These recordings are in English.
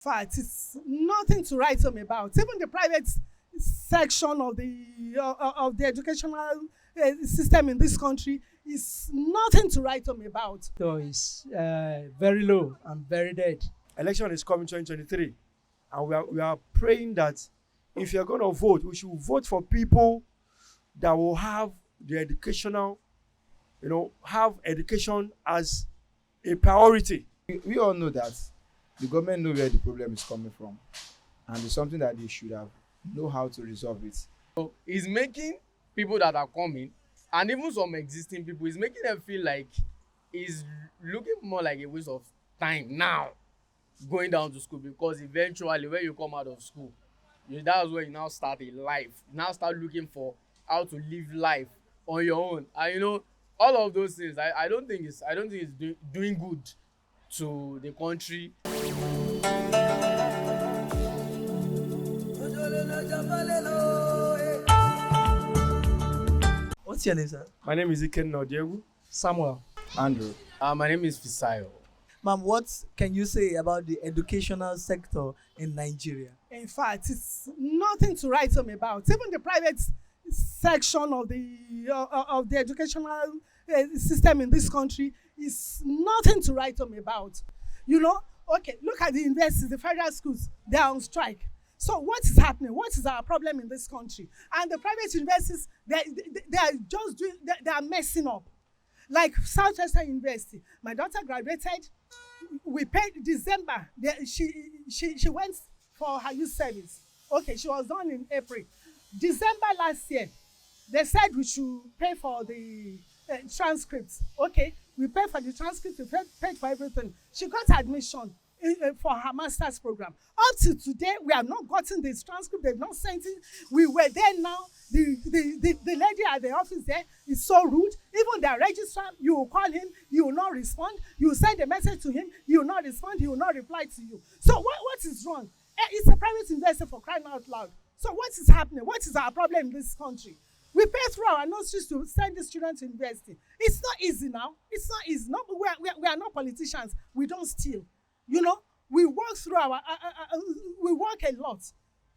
Fact, it's nothing to write home about. Even the private section of the educational system in this country is nothing to write home about. So it's very low and very dead. Election is coming 2023, and we are praying that if you're going to vote, we should vote for people that will have the educational, have education as a priority. We all know that the government know where the problem is coming from, and it's something that they should have know how to resolve it. So he's making people that are coming, and even some existing people, he's making them feel like he's looking more like a waste of time now going down to school, because eventually when you come out of school, that's where you now start a life. You now start looking for how to live life on your own, and all of those things. I don't think it's doing good to the country. What's your name, sir? My name is Iken Nodiegu. Samuel. Andrew. My name is Fisayo. Ma'am, what can you say about the educational sector in Nigeria? In fact, it's nothing to write home about. Even the private section of the educational system in this country is nothing to write home about. Okay, look at the universities, the federal schools, they are on strike. So what is happening? What is our problem in this country? And the private universities, they are just they are messing up. Like Southwestern University, my daughter graduated. We paid December. She went for her youth service. Okay, she was done in April. December last year, they said we should pay for the transcripts. Okay, we paid for the transcripts, we paid for everything. She got admission for her master's program. Up to today, we have not gotten this transcript. They've not sent it. We were there now. The lady at the office there is so rude. Even the registrar, you will call him, he will not respond. You will send a message to him, he will not respond, he will not reply to you. So what is wrong? It's a private investor, for crying out loud. So what is happening? What is our problem in this country? We pay through our nurseries to send the students to university. It's not easy now. It's not easy. No, we are not politicians. We don't steal. We work through we work a lot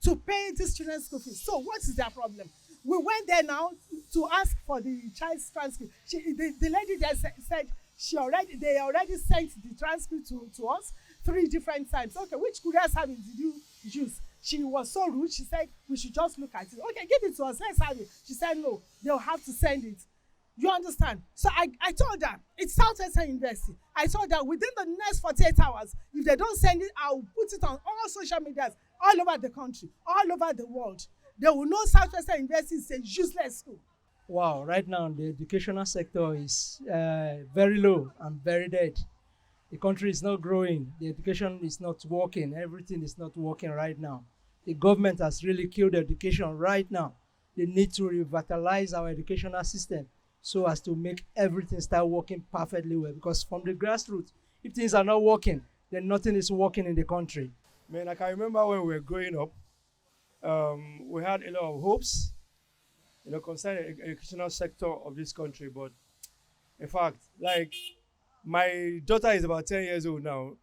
to pay these children's school fees. So what is their problem? We went there now to ask for the child's transcript. The lady there said they already sent the transcript to us 3 different times. Okay, which courier service did you use? She was so rude. She said we should just look at it. Okay, give it to us. Let's have it. She said no, they'll have to send it. You understand? So I told her, it's Southwestern University. I told her within the next 48 hours, if they don't send it, I'll put it on all social medias all over the country, all over the world. They will know Southwestern University is a useless school. Wow, right now the educational sector is very low and very dead. The country is not growing. The education is not working. Everything is not working right now. The government has really killed education right now. They need to revitalize our educational system so as to make everything start working perfectly well. Because from the grassroots, if things are not working, then nothing is working in the country. Man, I can remember when we were growing up, we had a lot of hopes, concerning the educational sector of this country. But in fact, like, my daughter is about 10 years old now.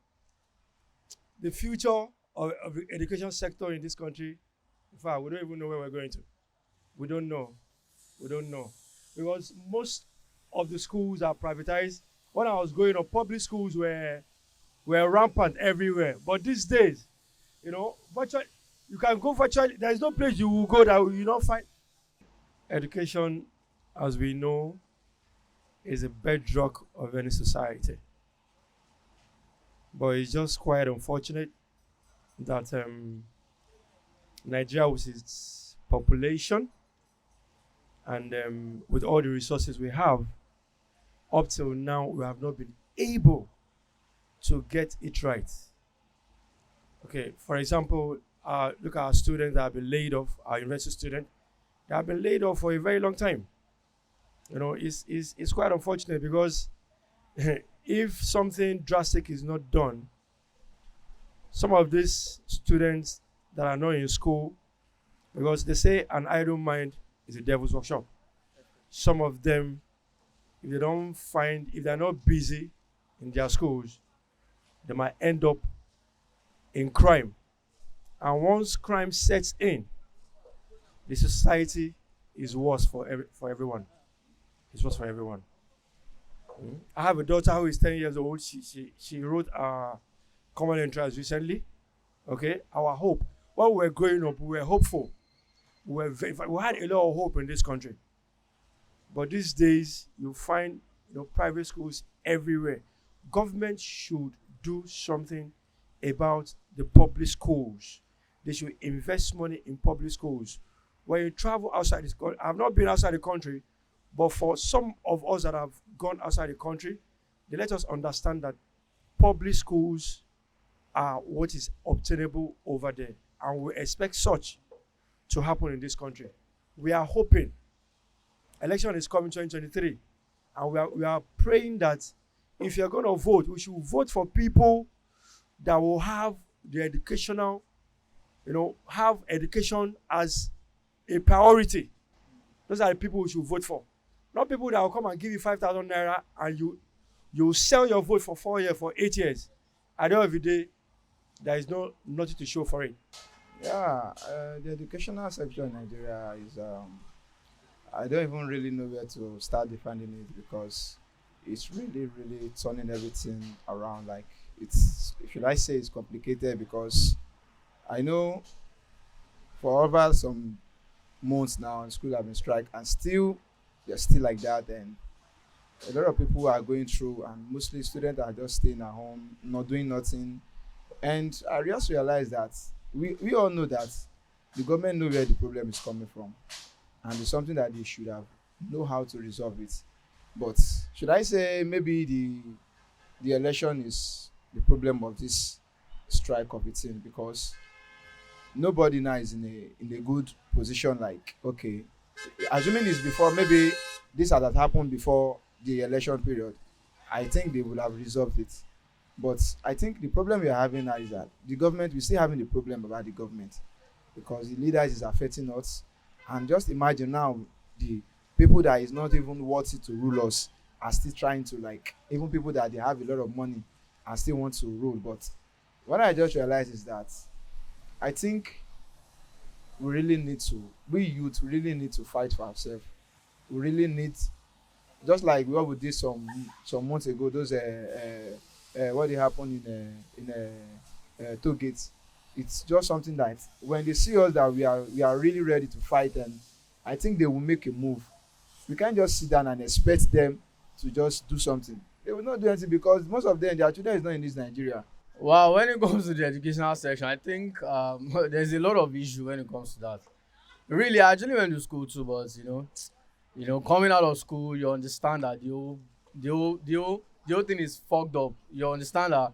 The future of the education sector in this country, in fact, we don't even know where we're going to. We don't know. Because most of the schools are privatized. When I was growing up, public schools were rampant everywhere. But these days, virtually, you can go virtually. There is no place you will go that you will not find. Education, as we know, is a bedrock of any society. But it's just quite unfortunate that Nigeria, with its population and with all the resources we have, up till now, we have not been able to get it right. Okay, for example, look at our students that have been laid off, our university students, they have been laid off for a very long time. It's quite unfortunate because if something drastic is not done, some of these students that are not in school, because they say an idle mind is a devil's workshop. Some of them, if they're not busy in their schools, they might end up in crime. And once crime sets in, the society is worse for everyone. It's worse for everyone. I have a daughter who is 10 years old. She wrote a common entrance recently. Okay, our hope. While we were growing up, we were hopeful. We had a lot of hope in this country. But these days, you find private schools everywhere. Government should do something about the public schools. They should invest money in public schools. When you travel outside this country, I've not been outside the country, but for some of us that have gone outside the country, they let us understand that public schools are what is obtainable over there. And we expect such to happen in this country. We are hoping. Election is coming 2023. And we are praying that if you're going to vote, we should vote for people that will have the educational, have education as a priority. Those are the people we should vote for. Not people that will come and give you 5,000 naira and you sell your vote for 4 years, for 8 years. At the end of the day, there is nothing to show for it. Yeah, the educational sector in Nigeria is, I don't even really know where to start defining it, because it's really, really turning everything around. Like, should I say it's complicated, because I know for over some months now, school have been strike, and still they're still like that, and a lot of people are going through, and mostly students are just staying at home, not doing nothing. And I just realized that we all know that the government know where the problem is coming from, and it's something that they should have know how to resolve it. But should I say maybe the election is the problem of this strike of it, because nobody now is in a good position. Like, okay, assuming it's before, maybe this had happened before the election period, I think they would have resolved it. But I think the problem we are having now is that the government, we're still having the problem about the government, because the leaders is affecting us. And just imagine now, the people that is not even worthy to rule us are still trying to, like, even people that they have a lot of money and still want to rule. But what I just realized is that I think we youth really need to fight for ourselves. We really need, just like what we did some months ago, those what happened in toll gates. It's just something that when they see us that we are really ready to fight, and I think they will make a move. We can't just sit down and expect them to just do something. They will not do anything, because most of them, their children is not in this Nigeria. Wow, when it comes to the educational section, I think there's a lot of issue when it comes to that. Really, I actually went to school too, but coming out of school, you understand that the whole thing is fucked up. You understand that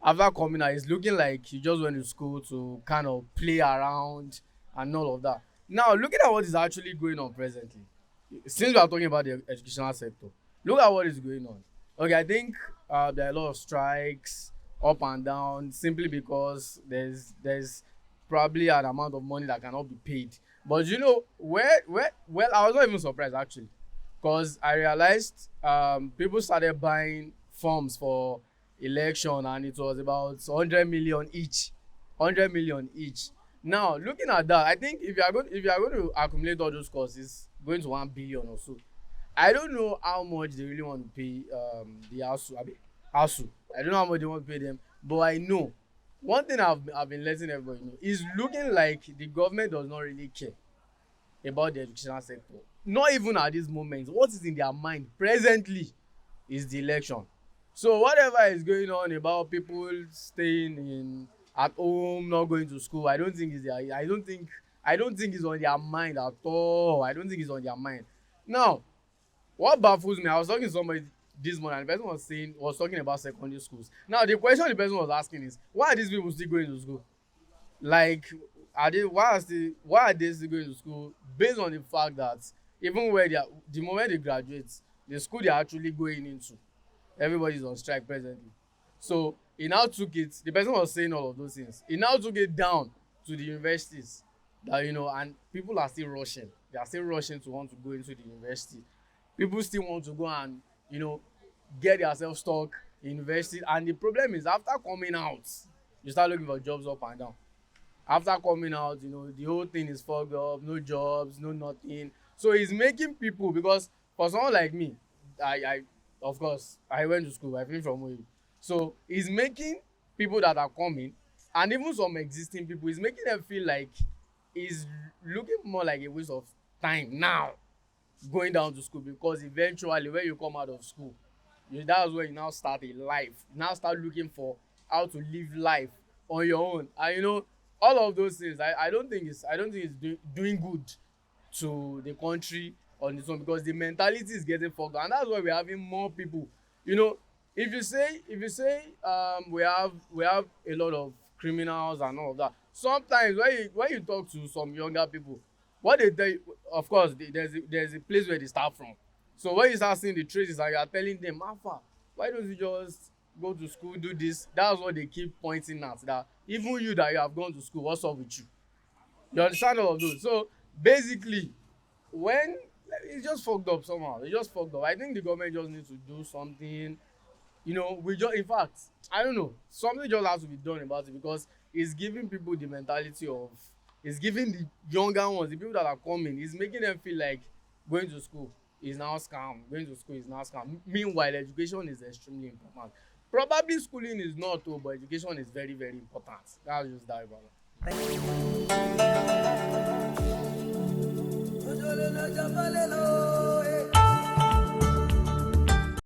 after coming out, it's looking like you just went to school to kind of play around and all of that. Now, looking at what is actually going on presently, since we are talking about the educational sector, look at what is going on. Okay, I think there are a lot of strikes up and down simply because there's probably an amount of money that cannot be paid. But well, I was not even surprised actually, because I realized people started buying forms for election, and it was about 100 million each. Now, looking at that, I think if you are going to accumulate all those costs, it's going to 1 billion or so. I don't know how much they really want to pay the ASUU. I don't know how much they want to pay them, but I know one thing I've been letting everybody know is looking like the government does not really care about the educational sector. Not even at this moment. What is in their mind presently is the election. So whatever is going on about people staying at home, not going to school, I don't think it's on their mind at all. I don't think it's on their mind. Now, what baffles me, I was talking to somebody this morning, and the person was talking about secondary schools. Now, the question the person was asking is, why are these people still going to school? Like, why are they still going to school? Based on the fact that even where the moment they graduate, the school they're actually going into, everybody's on strike presently. So he now took it, the person was saying all of those things, he now took it down to the universities that, and people are still rushing. They are still rushing to want to go into the university. People still want to go and, get themselves stuck in university. And the problem is, after coming out, you start looking for jobs up and down. After coming out, you know, the whole thing is fogged up, no jobs, no nothing. So it's making people, because for someone like me, I of course I went to school, I finished from OAU. So it's making people that are coming, and even some existing people, it's making them feel like it's looking more like a waste of time now going down to school, because eventually when you come out of school, that's where you now start a life. You now start looking for how to live life on your own. And you know, all of those things, I don't think it's doing good to the country on its own, because the mentality is getting fucked up, and that's why we're having more people. You know, if you say we have a lot of criminals and all of that, sometimes when you talk to some younger people, what they tell you, of course, there's a place where they start from. So when you start seeing the traces and you are telling them, Alpha, why don't you just go to school, do this? That's what they keep pointing at, that even you that you have gone to school, what's up with you? You understand all of those? So basically, when it's just fucked up somehow, it's just fucked up. I think the government just needs to do something. You know, in fact, I don't know, something just has to be done about it, because it's giving people the mentality of, it's giving the younger ones, the people that are coming, it's making them feel like going to school is now scam, going to school is now scam. Meanwhile, education is extremely important. Probably schooling is not too, but education is very, very important. That's just that about it.